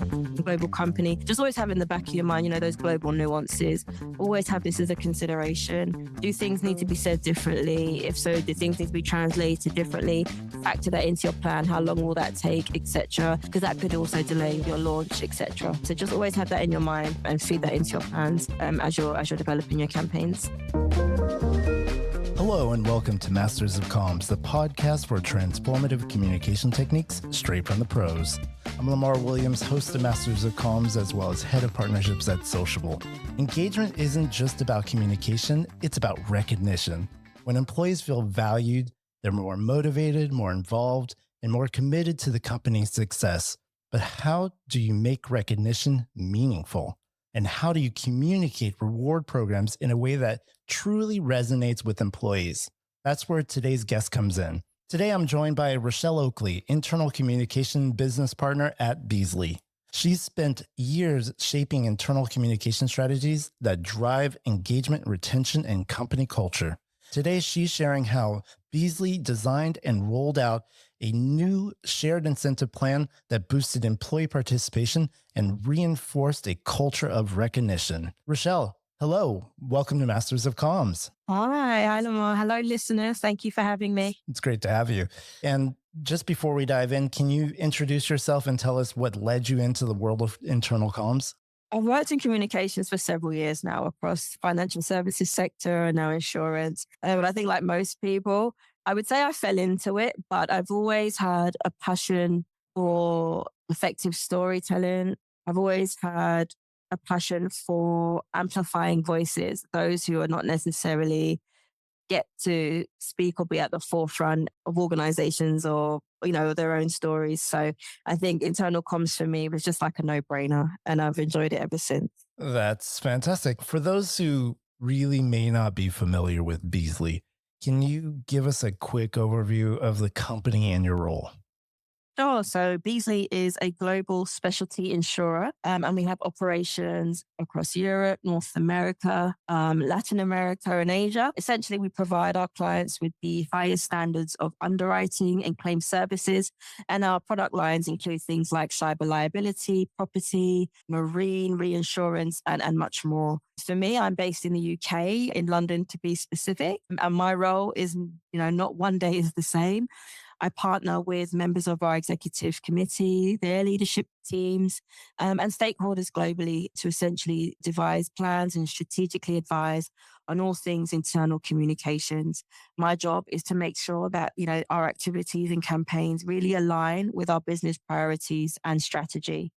global company. Just always have in the back of your mind, those global nuances. Always have this as a consideration. Do things need to be said differently? If so, do things need to be translated differently? Factor that into your plan. How long will that take, etc.? Because that could also delay your launch, etc. So just always have that in your mind and feed that into your plans as you're developing your campaigns. Hello and welcome to Masters of Comms, the podcast for transformative communication techniques straight from the pros. I'm Lamar Williams, host of Masters of Comms, as well as head of partnerships at Sociable. Engagement isn't just about communication, it's about recognition. When employees feel valued, they're more motivated, more involved, and more committed to the company's success. But how do you make recognition meaningful? And how do you communicate reward programs in a way that truly resonates with employees? That's where today's guest comes in. Today, I'm joined by Rochelle Oakley, internal communication business partner at Beazley. She's spent years shaping internal communication strategies that drive engagement, retention, and company culture. Today, she's sharing how Beazley designed and rolled out a new shared incentive plan that boosted employee participation and reinforced a culture of recognition. Rochelle, hello. Welcome to Masters of Comms. Hi, Lamar. Hello, listeners. Thank you for having me. It's great to have you. And just before we dive in, can you introduce yourself and tell us what led you into the world of internal comms? I've worked in communications for several years now across financial services sector and now insurance. But I think like most people, I would say I fell into it, but I've always had a passion for effective storytelling. I've always had a passion for amplifying voices, those who are not necessarily get to speak or be at the forefront of organizations or, their own stories. So I think internal comms for me was just like a no-brainer and I've enjoyed it ever since. That's fantastic. For those who really may not be familiar with Beazley, can you give us a quick overview of the company and your role? Sure. So Beazley is a global specialty insurer, and we have operations across Europe, North America, Latin America, and Asia. Essentially, we provide our clients with the highest standards of underwriting and claim services, and our product lines include things like cyber liability, property, marine, reinsurance, and much more. For me, I'm based in the UK, in London to be specific, and my role is, not one day is the same. I partner with members of our executive committee, their leadership teams, and stakeholders globally to essentially devise plans and strategically advise on all things internal communications. My job is to make sure that, our activities and campaigns really align with our business priorities and strategy.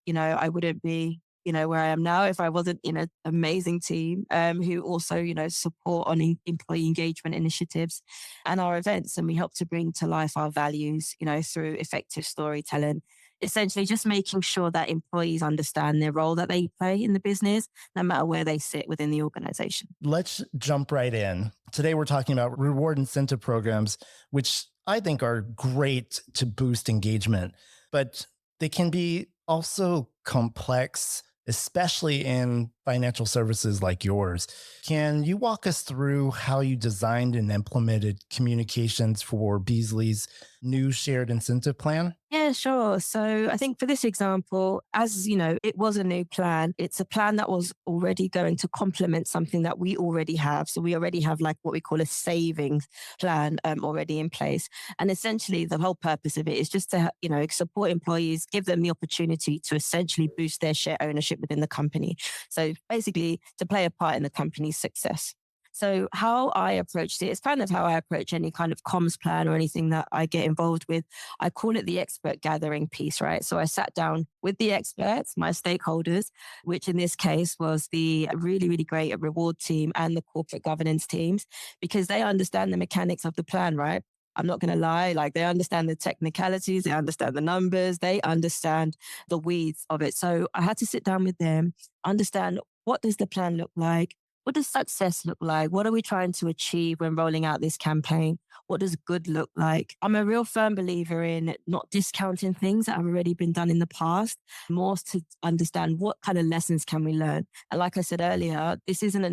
I wouldn't be where I am now if I wasn't in an amazing team who also, support on employee engagement initiatives and our events. And we help to bring to life our values, through effective storytelling. Essentially just making sure that employees understand their role that they play in the business, no matter where they sit within the organization. Let's jump right in. Today, we're talking about reward incentive programs, which I think are great to boost engagement, but they can be also complex, especially in financial services like yours. Can you walk us through how you designed and implemented communications for Beazley's new shared incentive plan? Yeah, sure. So I think for this example, as it was a new plan. It's a plan that was already going to complement something that we already have. So we already have like what we call a savings plan already in place. And essentially the whole purpose of it is just to, support employees, give them the opportunity to essentially boost their share ownership within the company. So basically to play a part in the company's success. So how I approached it is kind of how I approach any kind of comms plan or anything that I get involved with. I call it the expert gathering piece, right? So I sat down with the experts, my stakeholders, which in this case was the really, really great reward team and the corporate governance teams, because they understand the mechanics of the plan, right? I'm not going to lie, like they understand the technicalities, they understand the numbers, they understand the weeds of it. So I had to sit down with them, understand what does the plan look like? What does success look like? What are we trying to achieve when rolling out this campaign? What does good look like? I'm a real firm believer in not discounting things that have already been done in the past, more to understand what kind of lessons can we learn. And like I said earlier, this isn't a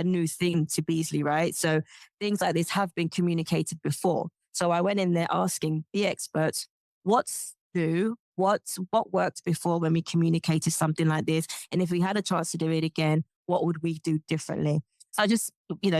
new thing to Beazley, right? So things like this have been communicated before. So I went in there asking the experts, what's new? what worked before when we communicated something like this? And if we had a chance to do it again, what would we do differently? So I just,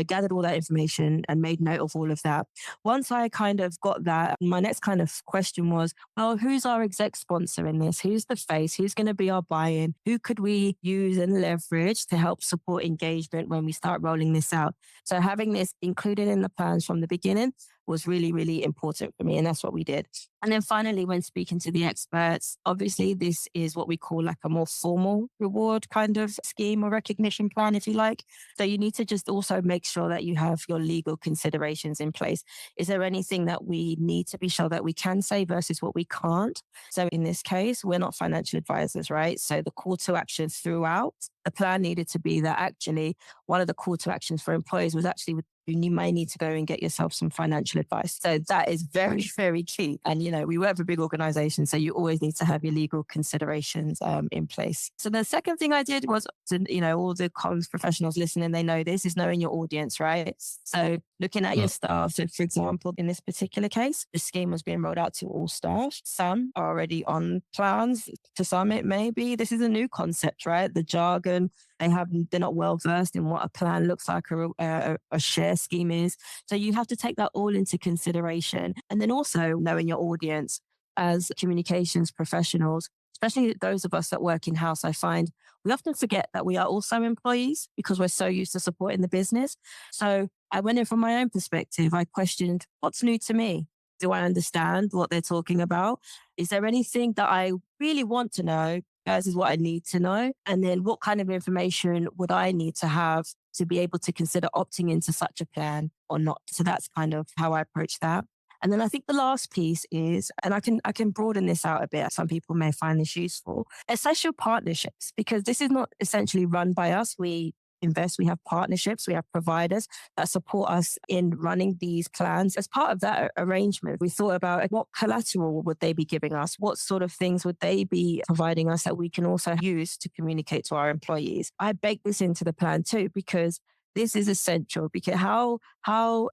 gathered all that information and made note of all of that. Once I kind of got that, my next kind of question was, well, who's our exec sponsor in this? Who's the face? Who's going to be our buy-in? Who could we use and leverage to help support engagement when we start rolling this out? So having this included in the plans from the beginning was really, really important for me. And that's what we did. And then finally, when speaking to the experts, obviously this is what we call like a more formal reward kind of scheme or recognition plan, if you like. So you need to just also make sure that you have your legal considerations in place. Is there anything that we need to be sure that we can say versus what we can't? So in this case, we're not financial advisors, right? So the call to action throughout the plan needed to be that actually one of the call to actions for employees was actually you may need to go and get yourself some financial advice. So that is very, very key. And, we work for big organizations, so you always need to have your legal considerations in place. So the second thing I did was, all the comms professionals listening, they know this, is knowing your audience, right? So looking at your staff. So for example, in this particular case, the scheme was being rolled out to all staff. Some are already on plans. To some, it may be, this is a new concept, right? The jargon, they're not well versed in what a plan looks like or a share scheme is. So you have to take that all into consideration. And then also knowing your audience as communications professionals, especially those of us that work in-house, I find we often forget that we are also employees because we're so used to supporting the business. So I went in from my own perspective. I questioned, what's new to me? Do I understand what they're talking about? Is there anything that I really want to know? This is what I need to know. And then what kind of information would I need to have to be able to consider opting into such a plan or not? So that's kind of how I approach that. And then I think the last piece is, and I can broaden this out a bit. Some people may find this useful, essential partnerships, because this is not essentially run by us. We invest, we have partnerships, we have providers that support us in running these plans. As part of that arrangement, we thought about what collateral would they be giving us? What sort of things would they be providing us that we can also use to communicate to our employees? I baked this into the plan too, because this is essential. Because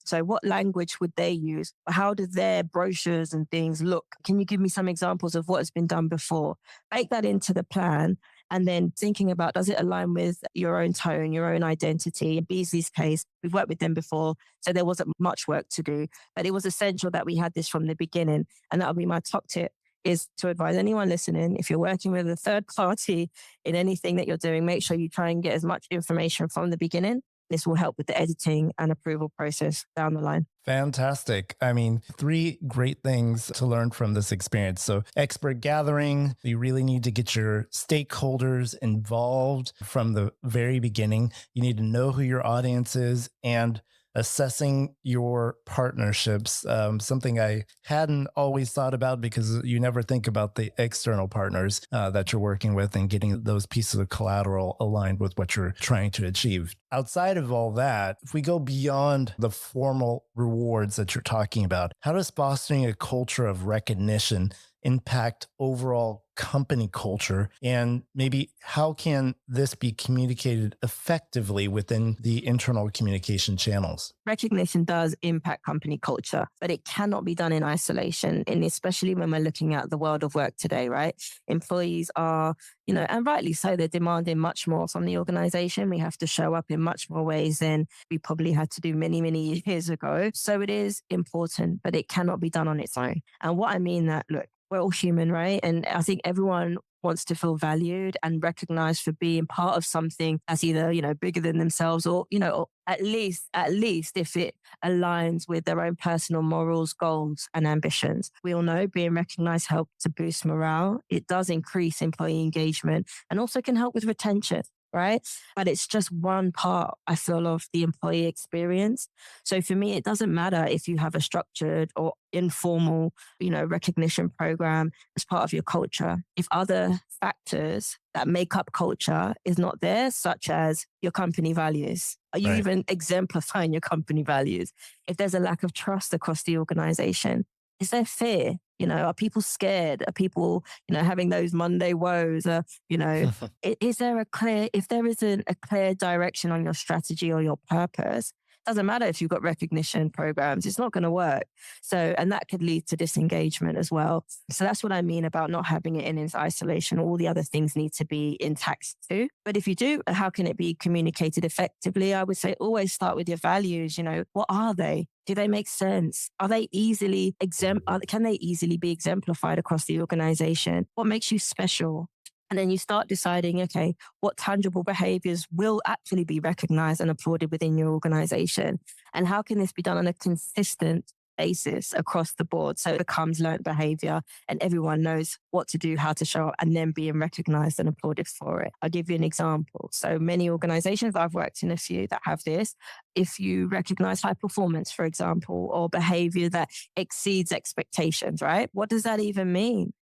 so what language would they use? How do their brochures and things look? Can you give me some examples of what has been done before? Bake that into the plan. And then thinking about, does it align with your own tone, your own identity? In Beazley's case, we've worked with them before, so there wasn't much work to do. But it was essential that we had this from the beginning. And that would be my top tip, is to advise anyone listening, if you're working with a third party in anything that you're doing, make sure you try and get as much information from the beginning. This will help with the editing and approval process down the line. Fantastic. I mean, 3 great things to learn from this experience. So expert gathering, you really need to get your stakeholders involved from the very beginning. You need to know who your audience is, and assessing your partnerships, something I hadn't always thought about, because you never think about the external partners that you're working with and getting those pieces of collateral aligned with what you're trying to achieve. Outside of all that, if we go beyond the formal rewards that you're talking about, how does fostering a culture of recognition impact overall company culture? And maybe how can this be communicated effectively within the internal communication channels? Recognition does impact company culture, but it cannot be done in isolation. And especially when we're looking at the world of work today, right? Employees are, and rightly so, they're demanding much more from the organization. We have to show up in much more ways than we probably had to do many, many years ago. So it is important, but it cannot be done on its own. And what I mean that, look, we're all human, right? And I think everyone wants to feel valued and recognized for being part of something that's either, bigger than themselves or, or at least if it aligns with their own personal morals, goals, and ambitions. We all know being recognized helps to boost morale. It does increase employee engagement and also can help with retention. Right? But it's just one part, I feel, of the employee experience. So for me, it doesn't matter if you have a structured or informal, recognition program as part of your culture. If other factors that make up culture is not there, such as your company values, are you even exemplifying your company values? If there's a lack of trust across the organization, is there fear? Are people scared? Are people, having those Monday woes? Is there if there isn't a clear direction on your strategy or your purpose, Doesn't matter if you've got recognition programs, it's not going to work. So, and that could lead to disengagement as well. So that's what I mean about not having it in its isolation. All the other things need to be intact too. But if you do, how can it be communicated effectively? I would say always start with your values. What are they? Do they make sense? Are they easily can they easily be exemplified across the organization? What makes you special? And then you start deciding, okay, what tangible behaviors will actually be recognized and applauded within your organization? And how can this be done on a consistent basis across the board? So it becomes learned behavior and everyone knows what to do, how to show up, and then being recognized and applauded for it. I'll give you an example. So many organizations, I've worked in a few that have this. If you recognize high performance, for example, or behavior that exceeds expectations, right? What does that even mean?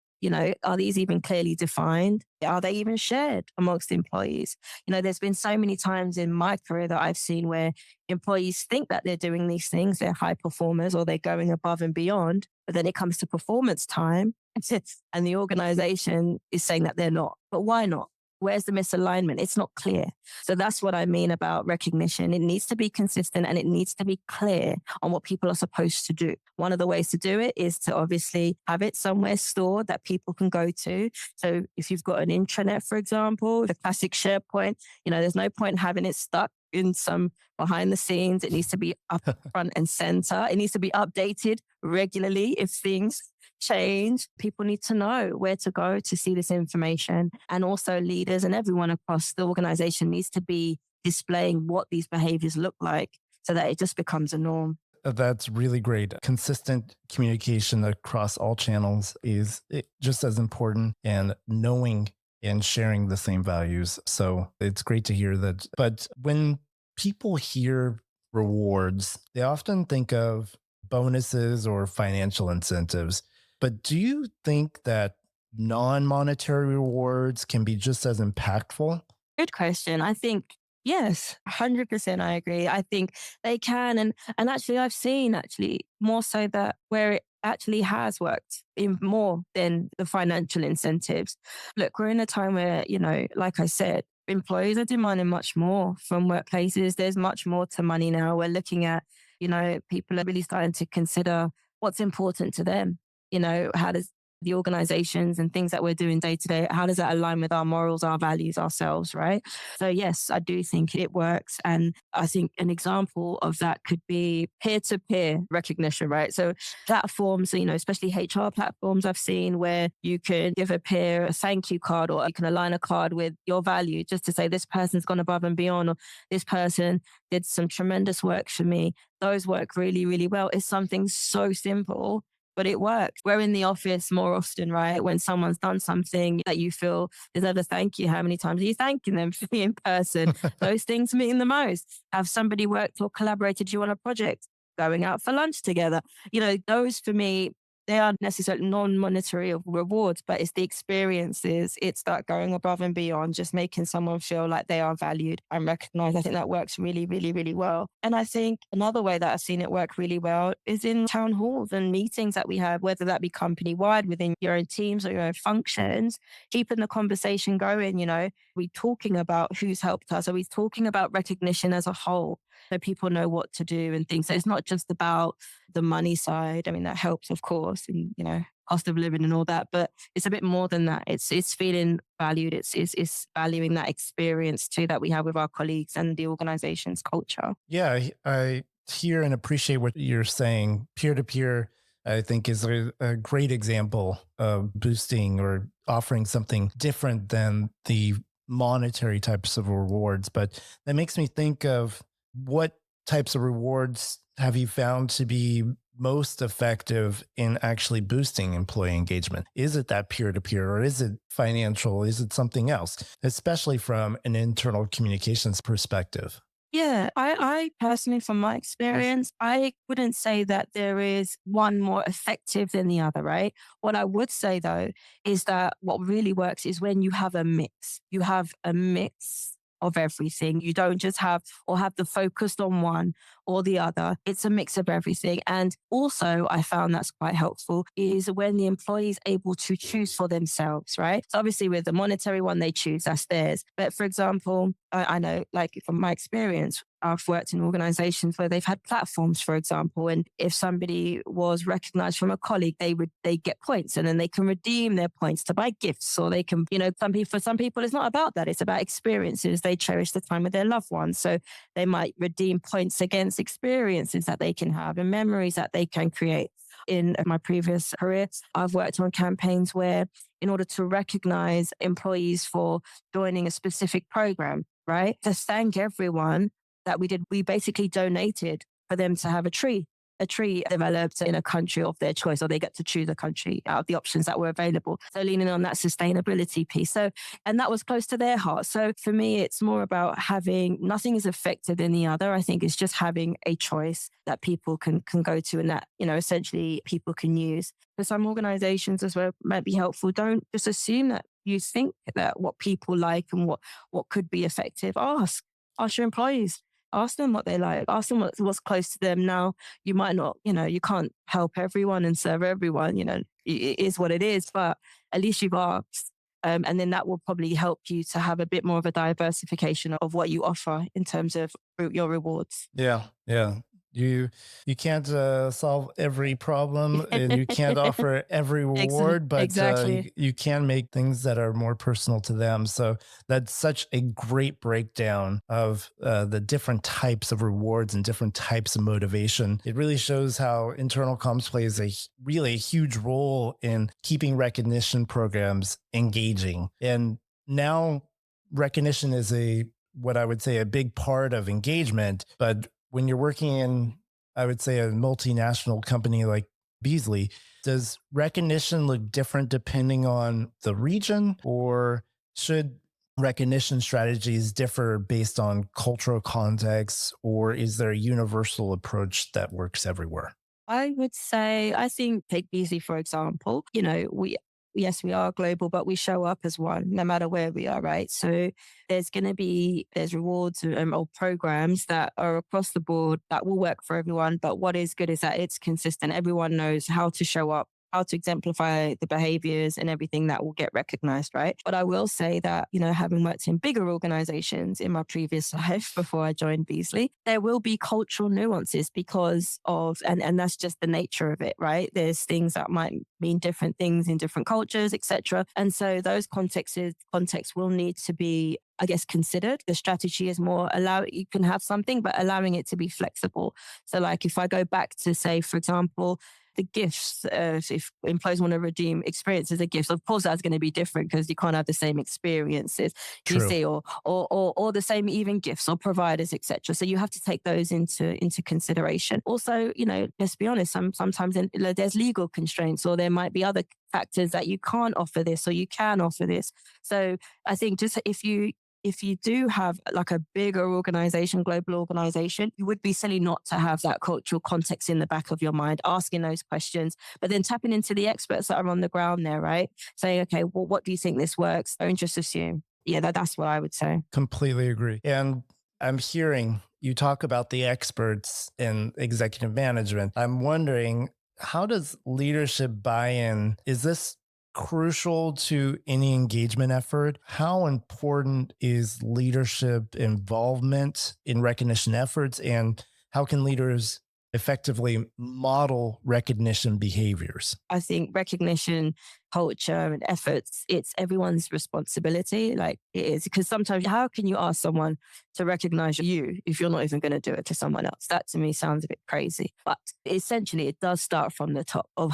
Are these even clearly defined? Are they even shared amongst employees? There's been so many times in my career that I've seen where employees think that they're doing these things, they're high performers or they're going above and beyond, but then it comes to performance time and the organization is saying that they're not. But why not? Where's the misalignment? It's not clear. So that's what I mean about recognition. It needs to be consistent and it needs to be clear on what people are supposed to do. One of the ways to do it is to obviously have it somewhere stored that people can go to. So if you've got an intranet, for example, the classic SharePoint, there's no point having it stuck in some behind the scenes. It needs to be up front and center. It needs to be updated regularly if things change. People need to know where to go to see this information. And also leaders and everyone across the organization needs to be displaying what these behaviors look like so that it just becomes a norm. That's really great. Consistent communication across all channels is just as important, and knowing and sharing the same values. So it's great to hear that. But when people hear rewards, they often think of bonuses or financial incentives. But do you think that non-monetary rewards can be just as impactful? Good question. I think, yes, 100% I agree. I think they can. And actually, I've seen more so that where it actually has worked in more than the financial incentives. Look, we're in a time where, like I said, employees are demanding much more from workplaces. There's much more to money now. We're looking at, people are really starting to consider what's important to them. How does the organizations and things that we're doing day to day, how does that align with our morals, our values, ourselves, right? So yes, I do think it works. And I think an example of that could be peer-to-peer recognition, right? So platforms, especially HR platforms I've seen where you can give a peer a thank you card, or you can align a card with your value just to say this person's gone above and beyond, or this person did some tremendous work for me. Those work really, really well. It's something so simple, but it works. We're in the office more often, right? When someone's done something that you feel deserves a thank you, how many times are you thanking them for being in person? Those things mean the most. Have somebody worked or collaborated with you on a project, going out for lunch together. Those for me, they aren't necessarily non-monetary rewards, but it's the experiences. It's that going above and beyond, just making someone feel like they are valued and recognized. I think that works really, really, really well. And I think another way that I've seen it work really well is in town halls and meetings that we have, whether that be company-wide within your own teams or your own functions, keeping the conversation going. We talking about who's helped us? Are we talking about recognition as a whole? So people know what to do and things. So it's not just about the money side. I mean, that helps, of course, and cost of living and all that. But it's a bit more than that. It's feeling valued. It's valuing that experience too that we have with our colleagues and the organization's culture. Yeah, I hear and appreciate what you're saying. Peer to peer, I think, is a great example of boosting or offering something different than the monetary types of rewards. But that makes me think of, what types of rewards have you found to be most effective in actually boosting employee engagement? Is it that peer-to-peer, or is it financial? Is it something else, especially from an internal communications perspective? Yeah, I personally, from my experience, I wouldn't say that there is one more effective than the other, right? What I would say though, is that what really works is when you have a mix. You have a mix of everything. You don't just have the focus on one or the other. It's a mix of everything. And also I found that's quite helpful is when the employee is able to choose for themselves, right? So obviously with the monetary one, they choose, that's theirs. But for example, I know, like from my experience, I've worked in organizations where they've had platforms, for example, and if somebody was recognized from a colleague, they get points and then they can redeem their points to buy gifts, or they can, for some people, it's not about that. It's about experiences. They cherish the time with their loved ones. So they might redeem points against experiences that they can have and memories that they can create. In my previous career, I've worked on campaigns where, in order to recognize employees for joining a specific program, right, to thank everyone that we basically donated for them to have a tree. A tree developed in a country of their choice, or they get to choose a country out of the options that were available. So leaning on that sustainability piece. So, and that was close to their heart. So for me, it's more about having, nothing is affected than the other. I think it's just having a choice that people can go to, and that, essentially people can use. For some organizations as well, might be helpful. Don't just assume that you think that what people like and what could be effective. Ask your employees. Ask them what they like. Ask them what's close to them. Now, you might not, you can't help everyone and serve everyone. It is what it is, but at least you've asked. And then that will probably help you to have a bit more of a diversification of what you offer in terms of your rewards. Yeah, yeah. You can't solve every problem, and you can't offer every reward, but Exactly. you can make things that are more personal to them. So that's such a great breakdown of the different types of rewards and different types of motivation. It really shows how internal comms plays really a huge role in keeping recognition programs engaging. And now recognition is what I would say a big part of engagement, but when you're working in, I would say, a multinational company like Beazley, does recognition look different depending on the region, or should recognition strategies differ based on cultural context, or is there a universal approach that works everywhere? I would say, I think, take Beasley, for example, yes, we are global, but we show up as one, no matter where we are, right? So there's rewards or programs that are across the board that will work for everyone. But what is good is that it's consistent. Everyone knows how to show up, how to exemplify the behaviors and everything that will get recognized, right? But I will say that, having worked in bigger organizations in my previous life before I joined Beasley, there will be cultural nuances because of, and that's just the nature of it, right? There's things that might mean different things in different cultures, etc. And so those contexts will need to be, I guess, considered. The strategy is more you can have something, but allowing it to be flexible. So like if I go back to, say, for example, the gifts, if employees want to redeem experiences of gifts, of course that's going to be different because you can't have the same experiences, you True. see, or the same even gifts or providers, etc. So you have to take those into consideration. Also, let's be honest, sometimes there's legal constraints, or there might be other factors that you can't offer this or you can offer this. So I think just if you do have like a bigger organization, global organization, you would be silly not to have that cultural context in the back of your mind, asking those questions, but then tapping into the experts that are on the ground there, right? Saying, okay, well, what do you think this works? Don't just assume. Yeah, that's what I would say. Completely agree. And I'm hearing you talk about the experts in executive management. I'm wondering, how does leadership buy in? Is this crucial to any engagement effort? How important is leadership involvement in recognition efforts? And how can leaders effectively model recognition behaviors? I think recognition, culture, and efforts, it's everyone's responsibility. Like it is, because sometimes how can you ask someone to recognize you if you're not even going to do it to someone else? That to me sounds a bit crazy. But essentially, it does start from the top of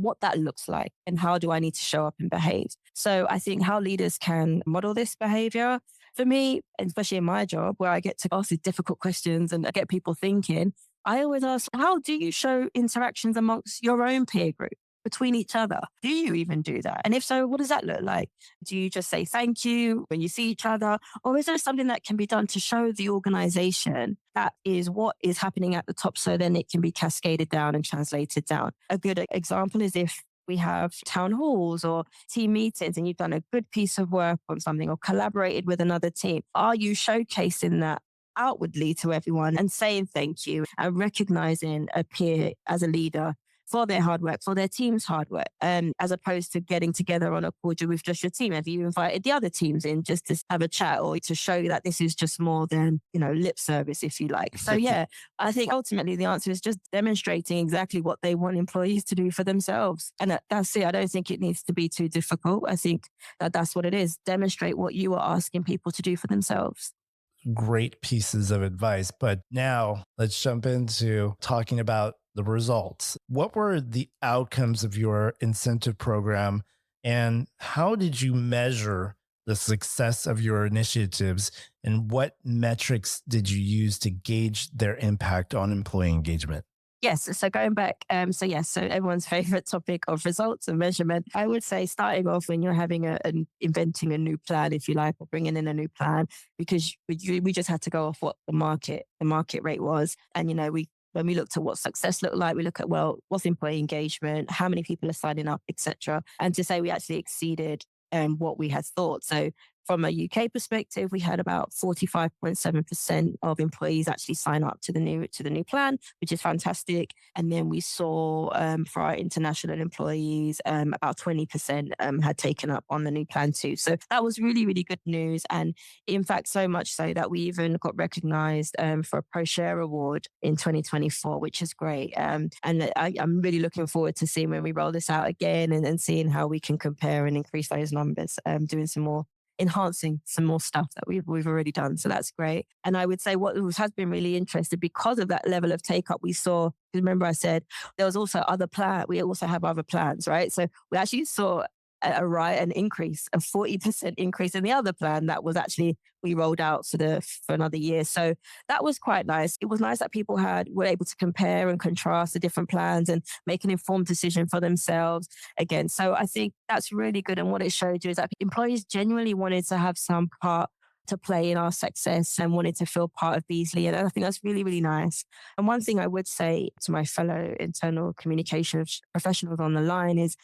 what that looks like and how do I need to show up and behave. So I think how leaders can model this behavior. For me, especially in my job where I get to ask these difficult questions and I get people thinking, I always ask, how do you show interactions amongst your own peer group, between each other? Do you even do that? And if so, what does that look like? Do you just say thank you when you see each other? Or is there something that can be done to show the organization that is what is happening at the top, so then it can be cascaded down and translated down? A good example is if we have town halls or team meetings and you've done a good piece of work on something or collaborated with another team. Are you showcasing that outwardly to everyone and saying thank you and recognizing a peer as a leader for their hard work, for their team's hard work, as opposed to getting together on a call with just your team. Have you invited the other teams in just to have a chat or to show you that this is just more than, lip service, if you like? So yeah, I think ultimately the answer is just demonstrating exactly what they want employees to do for themselves. And that's it. I don't think it needs to be too difficult. I think that that's what it is. Demonstrate what you are asking people to do for themselves. Great pieces of advice. But now let's jump into talking about the results. What were the outcomes of your incentive program, and how did you measure the success of your initiatives, and what metrics did you use to gauge their impact on employee engagement? Yes. So going back, so everyone's favorite topic of results and measurement. I would say starting off when you're having inventing a new plan, if you like, or bringing in a new plan, because we just had to go off what the market rate was, and when we looked at what success looked like, we look at, well, what's employee engagement, how many people are signing up, etc., and to say we actually exceeded what we had thought. So from a UK perspective, we had about 45.7% of employees actually sign up to the new plan, which is fantastic. And then we saw for our international employees, about 20% had taken up on the new plan too. So that was really, really good news. And in fact, so much so that we even got recognized for a Pro Share Award in 2024, which is great. And I'm really looking forward to seeing when we roll this out again and seeing how we can compare and increase those numbers, doing some more enhancing some more stuff that we've already done. So that's great. And I would say what has been really interesting because of that level of take up we saw. Remember, I said there was also we also have other plans, right? So we actually saw an increase, a 40% increase in the other plan that was actually we rolled out for another year. So that was quite nice. It was nice that people were able to compare and contrast the different plans and make an informed decision for themselves again. So I think that's really good. And what it showed you is that employees genuinely wanted to have some part to play in our success and wanted to feel part of Beazley. And I think that's really, really nice. And one thing I would say to my fellow internal communications professionals on the line is,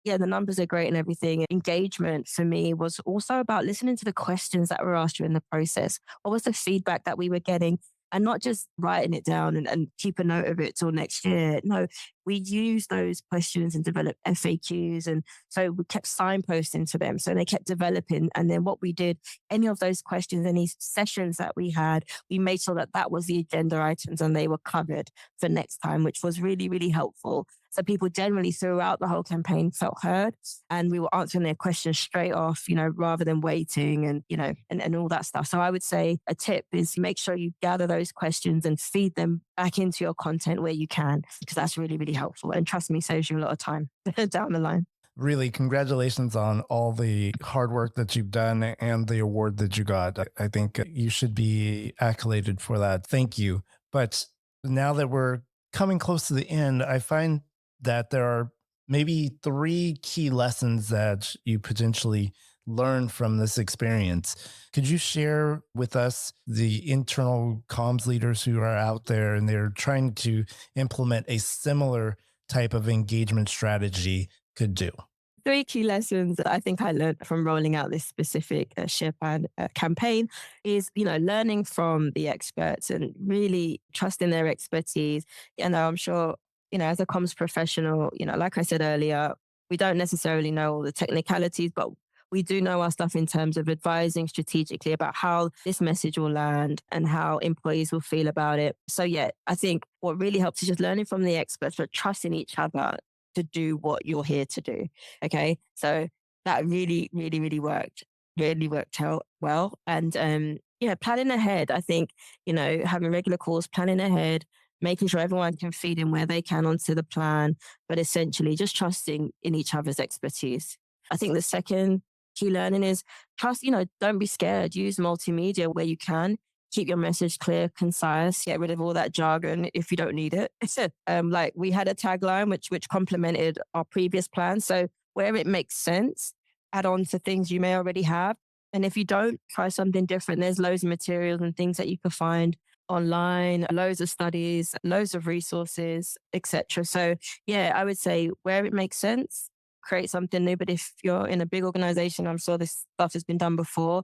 yeah, the numbers are great and everything. Engagement for me was also about listening to the questions that were asked during the process. What was the feedback that we were getting? And not just writing it down and keep a note of it till next year. No, we used those questions and developed FAQs. And so we kept signposting to them. So they kept developing. And then what we did, any of those questions, any sessions that we had, we made sure that that was the agenda items and they were covered for next time, which was really, really helpful. So people generally throughout the whole campaign felt heard and we were answering their questions straight off, rather than waiting and all that stuff. So I would say a tip is make sure you gather those questions and feed them back into your content where you can, because that's really, really helpful. And trust me, saves you a lot of time down the line. Really, congratulations on all the hard work that you've done and the award that you got. I think you should be accoladed for that. Thank you. But now that we're coming close to the end, I find that there are maybe three key lessons that you potentially learned from this experience. Could you share with us the internal comms leaders who are out there and they're trying to implement a similar type of engagement strategy could do? Three key lessons that I think I learned from rolling out this specific share plan campaign is, learning from the experts and really trusting their expertise. I'm sure, as a comms professional, like I said earlier, we don't necessarily know all the technicalities, but we do know our stuff in terms of advising strategically about how this message will land and how employees will feel about it. So yeah, I think what really helps is just learning from the experts, but trusting each other to do what you're here to do. Okay. So that really, really, really worked out well. And planning ahead, I think, having regular calls, planning ahead, making sure everyone can feed in where they can onto the plan, but essentially just trusting in each other's expertise. I think the second key learning is trust, don't be scared. Use multimedia where you can. Keep your message clear, concise, get rid of all that jargon if you don't need it. Like we had a tagline which complemented our previous plan. So where it makes sense, add on to things you may already have. And if you don't, try something different. There's loads of materials and things that you can find online, loads of studies, loads of resources, etc. So yeah, I would say where it makes sense, create something new. But if you're in a big organization, I'm sure this stuff has been done before,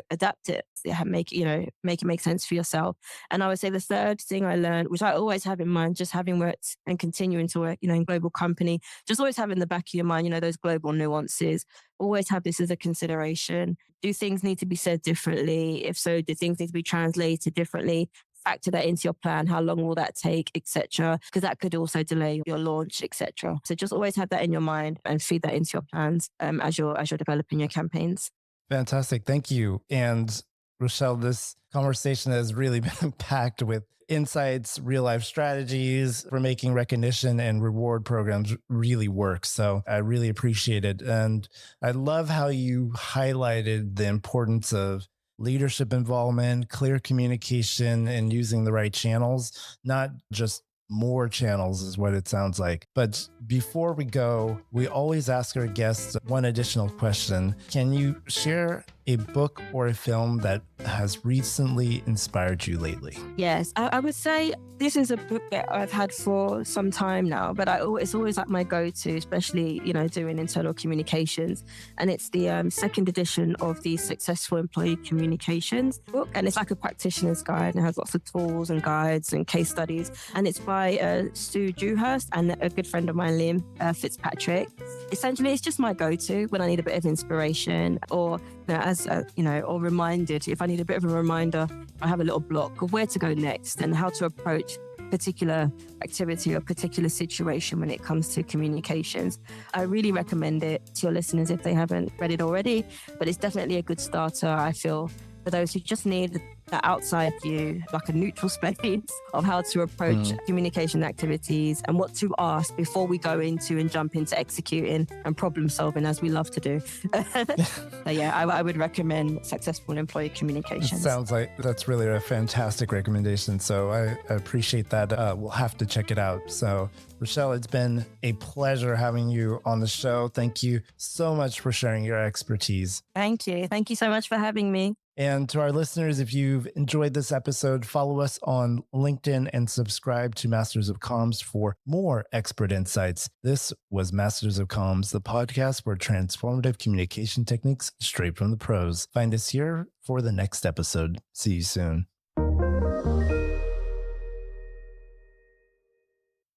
adapt it, make it make sense for yourself. And I would say the third thing I learned, which I always have in mind, just having worked and continuing to work, in global company, just always have in the back of your mind, those global nuances, always have this as a consideration. Do things need to be said differently? If so, do things need to be translated differently? Factor that into your plan. How long will that take, etc.? Because that could also delay your launch, etc. So just always have that in your mind and feed that into your plans as you're developing your campaigns. Fantastic. Thank you. And Rochelle, this conversation has really been packed with insights, real life strategies for making recognition and reward programs really work. So I really appreciate it. And I love how you highlighted the importance of leadership involvement, clear communication, and using the right channels, not just more channels is what it sounds like. But before we go, we always ask our guests one additional question. Can you share a book or a film that has recently inspired you lately? Yes, I would say this is a book that I've had for some time now, but it's always like my go-to, especially, doing internal communications. And it's the second edition of the Successful Employee Communications book. And it's like a practitioner's guide and it has lots of tools and guides and case studies. And it's by Sue Dewhurst and a good friend of mine, Liam Fitzpatrick. Essentially, it's just my go-to when I need a bit of inspiration or or reminded. If I need a bit of a reminder, I have a little block of where to go next and how to approach particular activity or particular situation when it comes to communications. I really recommend it to your listeners if they haven't read it already, but it's definitely a good starter, I feel, for those who just need that outside view, like a neutral space of how to approach communication activities and what to ask before we go into and jump into executing and problem solving, as we love to do. So yeah, I would recommend Successful Employee Communications. Sounds like that's really a fantastic recommendation. So I appreciate that. We'll have to check it out. So Rochelle, it's been a pleasure having you on the show. Thank you so much for sharing your expertise. Thank you. Thank you so much for having me. And to our listeners, if you've enjoyed this episode, follow us on LinkedIn and subscribe to Masters of Comms for more expert insights. This was Masters of Comms, the podcast for transformative communication techniques straight from the pros. Find us here for the next episode. See you soon.